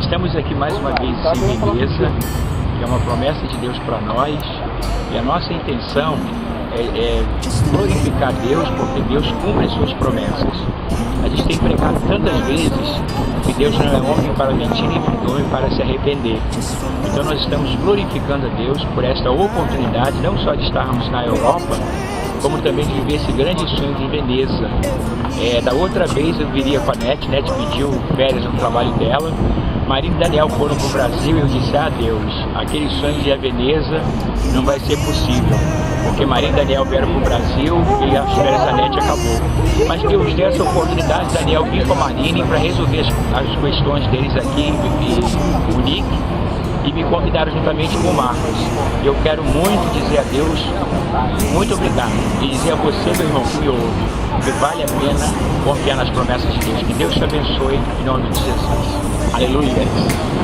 Estamos aqui mais uma vez em Veneza, que é uma promessa de Deus para nós, e a nossa intenção é glorificar Deus, porque Deus cumpre as suas promessas. A gente tem pregado tantas vezes que Deus não é homem para mentir, nem homem para se arrepender. Então nós estamos glorificando a Deus por esta oportunidade, não só de estarmos na Europa, como também de viver esse grande sonho de Veneza. Da outra vez eu viria com a Net pediu férias no trabalho dela. Maria e Daniel foram para o Brasil e eu disse: Deus, aquele sonho de ir a Veneza não vai ser possível, porque Maria e Daniel vieram para o Brasil e as férias da Net acabou. Mas Deus deu essa oportunidade, Daniel vir com a Marine para resolver as questões deles aqui em Munique, e me convidaram juntamente com o Marcos. Eu quero muito dizer a Deus muito obrigado, e dizer a você, meu irmão, que me ouve, que vale a pena confiar nas promessas de Deus. Que Deus te abençoe em nome de Jesus. Aleluia.